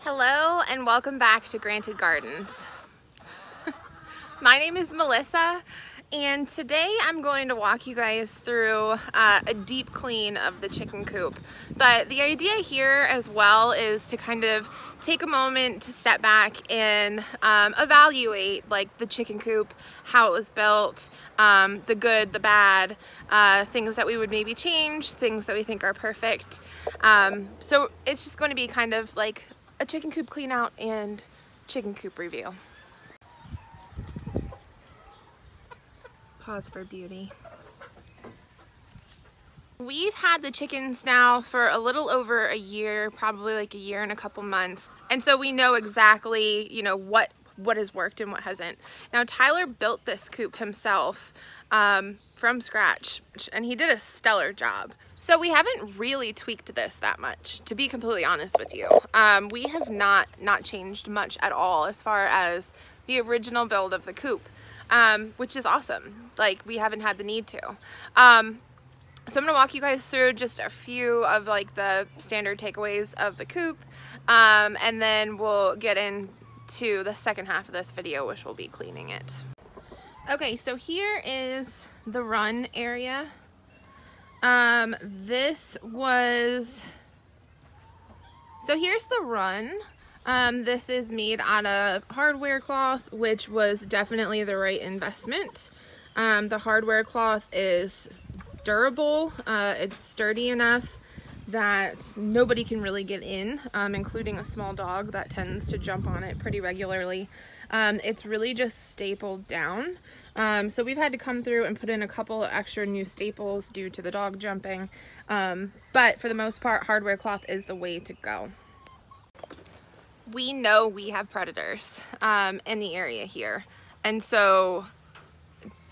Hello and welcome back to Granted Gardens. My name is Melissa and today I'm going to walk you guys through a deep clean of the chicken coop. But the idea here as well is to kind of take a moment to step back and evaluate like the chicken coop, how it was built, the good, the bad, things that we would maybe change, things that we think are perfect. So it's just going to be kind of like a chicken coop clean out and chicken coop review. Pause for beauty. We've had the chickens now for a little over a year, probably like a year and a couple months. And so we know exactly, you know, what has worked and what hasn't. Now Tyler built this coop himself from scratch, and he did a stellar job. So we haven't really tweaked this that much, to be completely honest with you. We have not changed much at all as far as the original build of the coop, which is awesome. Like, we haven't had the need to. So I'm gonna walk you guys through just a few of like the standard takeaways of the coop, and then we'll get into the second half of this video, which will be cleaning it. Okay, so here is the run area. So here's the run. This is made out of hardware cloth, which was definitely the right investment. The hardware cloth is durable, it's sturdy enough that nobody can really get in, including a small dog that tends to jump on it pretty regularly. It's really just stapled down. So we've had to come through and put in a couple of extra new staples due to the dog jumping. But for the most part, hardware cloth is the way to go. We know we have predators in the area here. And so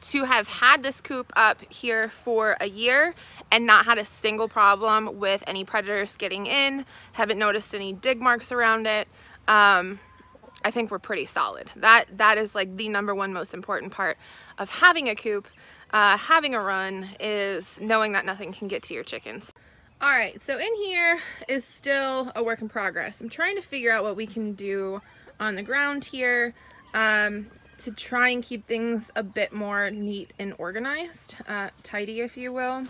to have had this coop up here for a year and not had a single problem with any predators getting in, haven't noticed any dig marks around it, I think we're pretty solid. That is like the #1 most important part of having a coop, having a run, is knowing that nothing can get to your chickens. All right, so in here is still a work in progress. I'm trying to figure out what we can do on the ground here to try and keep things a bit more neat and organized, tidy if you will.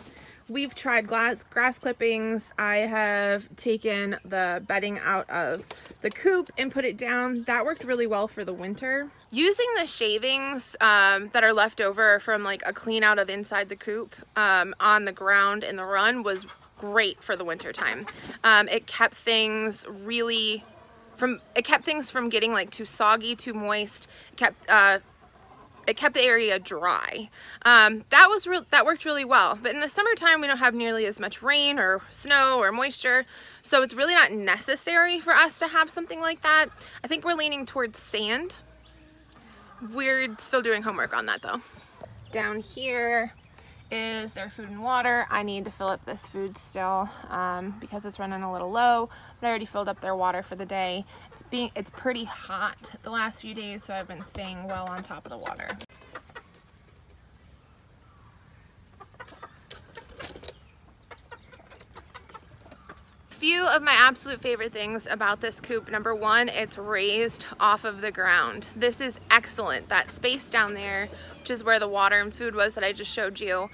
We've tried grass clippings. I have taken the bedding out of the coop and put it down. That worked really well for the winter. Using the shavings that are left over from like a clean out of inside the coop on the ground in the run was great for the winter time. It kept things from getting like too soggy, too moist. It kept the area dry. That worked really well. But in the summertime, we don't have nearly as much rain or snow or moisture, so it's really not necessary for us to have something like that. I think we're leaning towards sand. We're still doing homework on that though. Down here is their food and water. I need to fill up this food still because it's running a little low, but I already filled up their water for the day. It's pretty hot the last few days, so I've been staying well on top of the water. Few of my absolute favorite things about this coop. #1, it's raised off of the ground. This is excellent. That space down there, which is where the water and food was that I just showed you,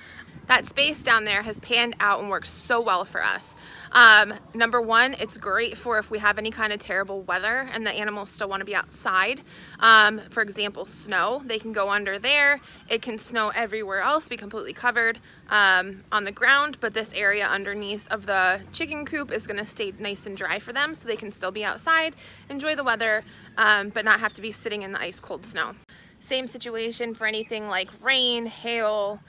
that space down there has panned out and worked so well for us. #1, it's great for if we have any kind of terrible weather and the animals still want to be outside. For example, snow. They can go under there. It can snow everywhere else, be completely covered on the ground, but this area underneath of the chicken coop is going to stay nice and dry for them, so they can still be outside, enjoy the weather, but not have to be sitting in the ice cold snow. Same situation for anything like rain, hail,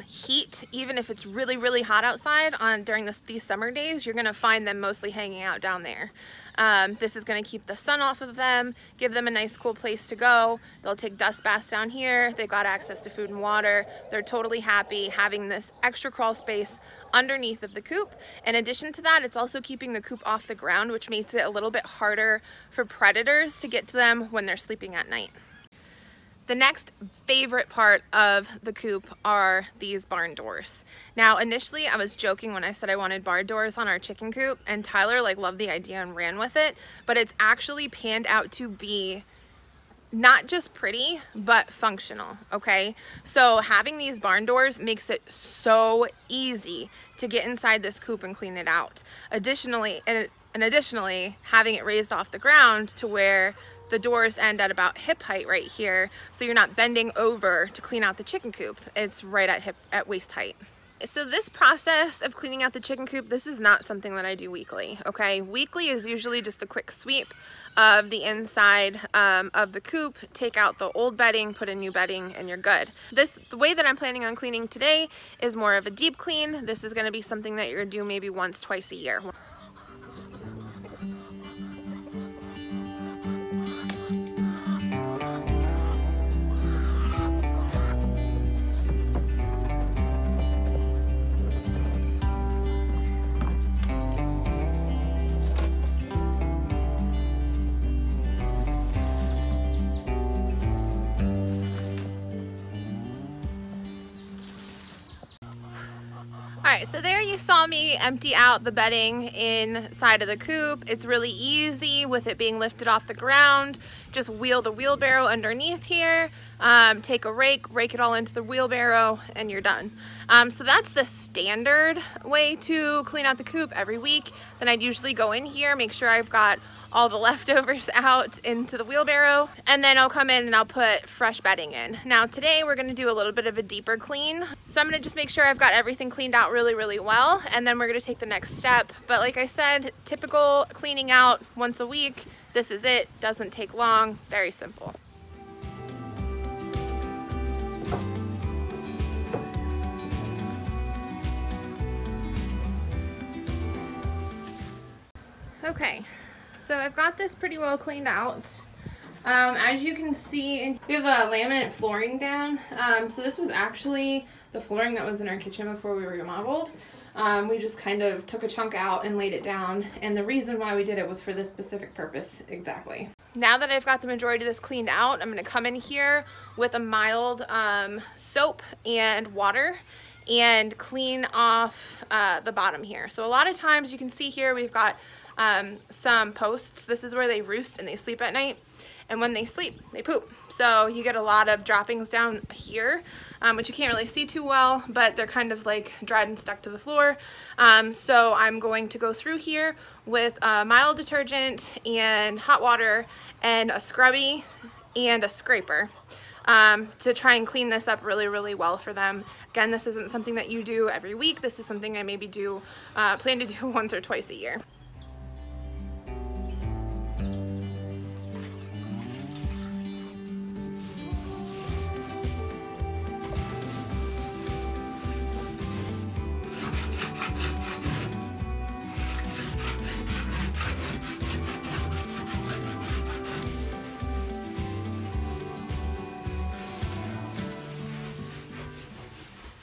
heat. Even if it's really, really hot outside during these summer days, you're gonna find them mostly hanging out down there. This is gonna keep the sun off of them, give them a nice cool place to go. They'll take dust baths down here. They've got access to food and water. They're totally happy having this extra crawl space underneath of the coop. In addition to that, it's also keeping the coop off the ground, which makes it a little bit harder for predators to get to them when they're sleeping at night. The next favorite part of the coop are these barn doors. Now initially I was joking when I said I wanted barn doors on our chicken coop, and Tyler like loved the idea and ran with it, but it's actually panned out to be not just pretty, but functional, okay? So having these barn doors makes it so easy to get inside this coop and clean it out. Additionally, having it raised off the ground to where the doors end at about hip height right here, so you're not bending over to clean out the chicken coop. It's right at waist height. So this process of cleaning out the chicken coop, this is not something that I do weekly, okay? Weekly is usually just a quick sweep of the inside of the coop, take out the old bedding, put in new bedding, and you're good. The way that I'm planning on cleaning today is more of a deep clean. This is gonna be something that you're gonna do maybe once, twice a year. Alright, so there you saw me empty out the bedding inside of the coop. It's really easy with it being lifted off the ground. Just wheel the wheelbarrow underneath here, take a rake it all into the wheelbarrow, and you're done. So that's the standard way to clean out the coop every week. Then I'd usually go in here, make sure I've got all the leftovers out into the wheelbarrow, and then I'll come in and I'll put fresh bedding in. Now today we're gonna do a little bit of a deeper clean. So I'm gonna just make sure I've got everything cleaned out really, really well, and then we're gonna take the next step. But like I said, typical cleaning out once a week. This is it, doesn't take long, very simple. Okay. So I've got this pretty well cleaned out. As you can see, we have a laminate flooring down. So this was actually the flooring that was in our kitchen before we remodeled. We just kind of took a chunk out and laid it down, and the reason why we did it was for this specific purpose exactly. Now that I've got the majority of this cleaned out, I'm gonna come in here with a mild soap and water and clean off the bottom here. So a lot of times you can see here we've got some posts. This is where they roost and they sleep at night, and when they sleep they poop, so you get a lot of droppings down here, which you can't really see too well, but they're kind of like dried and stuck to the floor. So I'm going to go through here with mild detergent and hot water and a scrubby and a scraper to try and clean this up really, really well for them. Again, this isn't something that you do every week. This is something I maybe plan to do once or twice a year.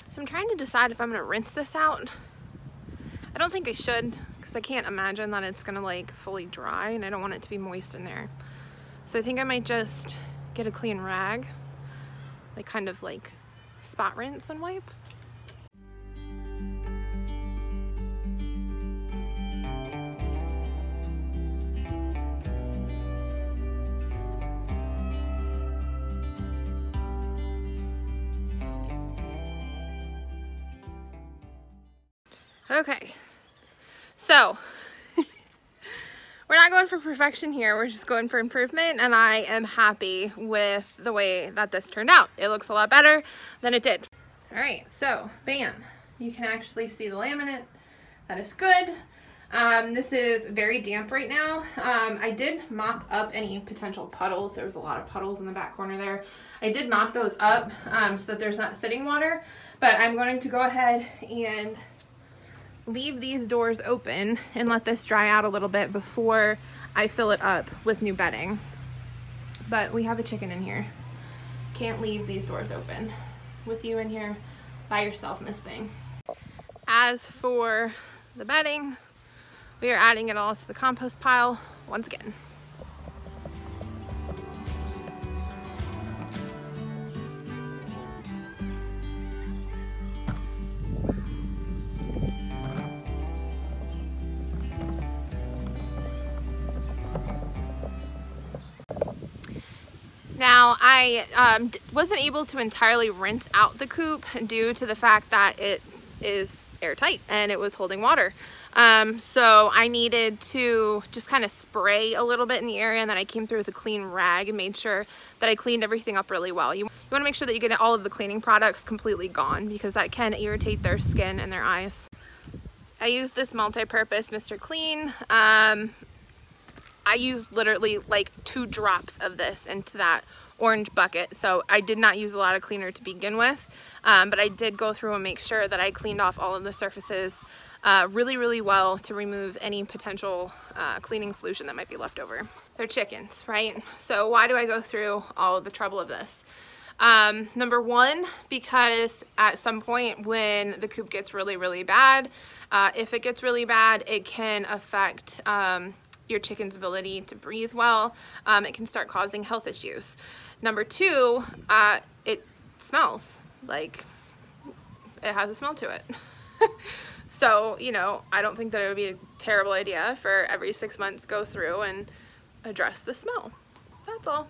So I'm trying to decide if I'm gonna rinse this out. I don't think I should, because I can't imagine that it's gonna like fully dry, and I don't want it to be moist in there. So I think I might just get a clean rag, like kind of like spot rinse and wipe. Okay, so we're not going for perfection here, we're just going for improvement, and I am happy with the way that this turned out. It looks a lot better than it did. All right, so bam, you can actually see the laminate. That is good. This is very damp right now. I did mop up any potential puddles. There was a lot of puddles in the back corner there. I did mop those up so that there's not sitting water, but I'm going to go ahead and leave these doors open and let this dry out a little bit before I fill it up with new bedding. But we have a chicken in here. Can't leave these doors open with you in here by yourself, Miss Thing. As for the bedding, we are adding it all to the compost pile once again. Now I wasn't able to entirely rinse out the coop due to the fact that it is airtight and it was holding water. So I needed to just kind of spray a little bit in the area, and then I came through with a clean rag and made sure that I cleaned everything up really well. You want to make sure that you get all of the cleaning products completely gone, because that can irritate their skin and their eyes. I used this multi-purpose Mr. Clean. I used literally like 2 drops of this into that orange bucket, so I did not use a lot of cleaner to begin with, but I did go through and make sure that I cleaned off all of the surfaces really well to remove any potential cleaning solution that might be left over. They're chickens, right? So why do I go through all of the trouble of this? Number one, because at some point when the coop gets really bad, if it gets really bad, it can affect your chicken's ability to breathe well. It can start causing health issues. Number two, it smells. Like, it has a smell to it. So, you know, I don't think that it would be a terrible idea for every 6 months go through and address the smell. That's all.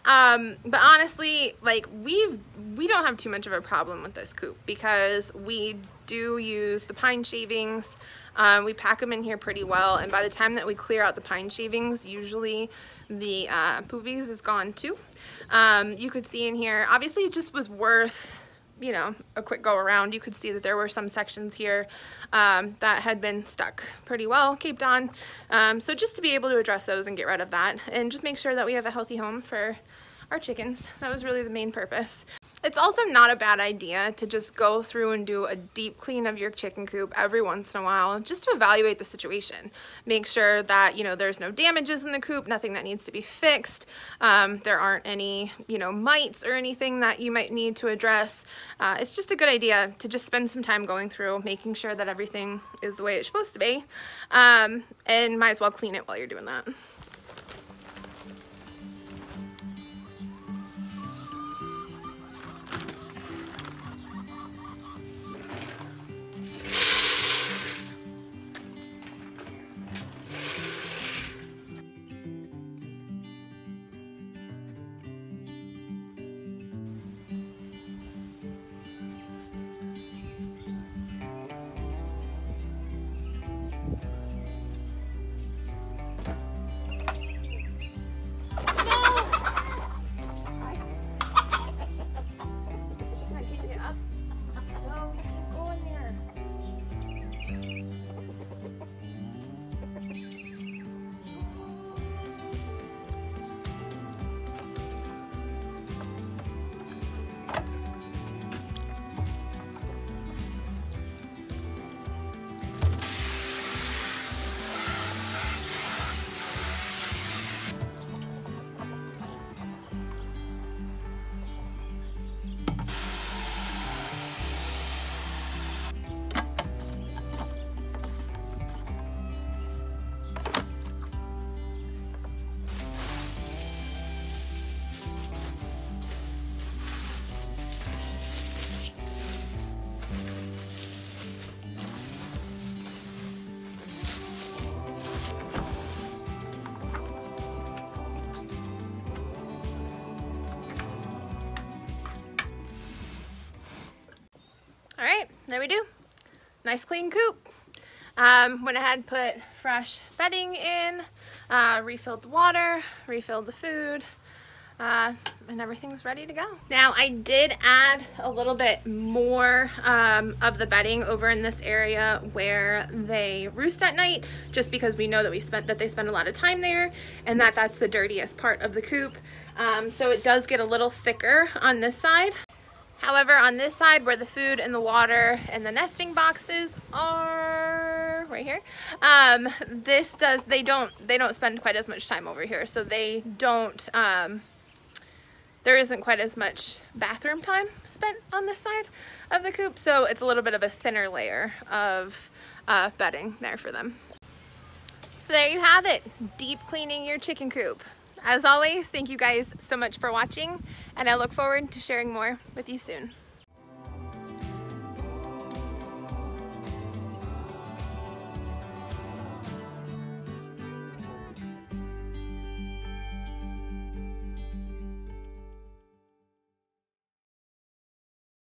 But honestly, like, we don't have too much of a problem with this coop, because we do use the pine shavings. We pack them in here pretty well, and by the time that we clear out the pine shavings, usually the poopies is gone too. You could see in here, obviously it just was worth, you know, a quick go around. You could see that there were some sections here that had been stuck pretty well, caped on. So just to be able to address those and get rid of that, and just make sure that we have a healthy home for our chickens. That was really the main purpose. It's also not a bad idea to just go through and do a deep clean of your chicken coop every once in a while, just to evaluate the situation. Make sure that, you know, there's no damages in the coop, nothing that needs to be fixed. There aren't any, you know, mites or anything that you might need to address. It's just a good idea to just spend some time going through, making sure that everything is the way it's supposed to be, and might as well clean it while you're doing that. Alright, there we do. Nice clean coop. Went ahead, put fresh bedding in, refilled the water, refilled the food, and everything's ready to go. Now I did add a little bit more of the bedding over in this area where they roost at night, just because we know that they spend a lot of time there, and that's the dirtiest part of the coop. So it does get a little thicker on this side. However, on this side where the food and the water and the nesting boxes are right here, they don't spend quite as much time over here, so they don't, there isn't quite as much bathroom time spent on this side of the coop, so it's a little bit of a thinner layer of bedding there for them. So there you have it, deep cleaning your chicken coop. As always, thank you guys so much for watching, and I look forward to sharing more with you soon.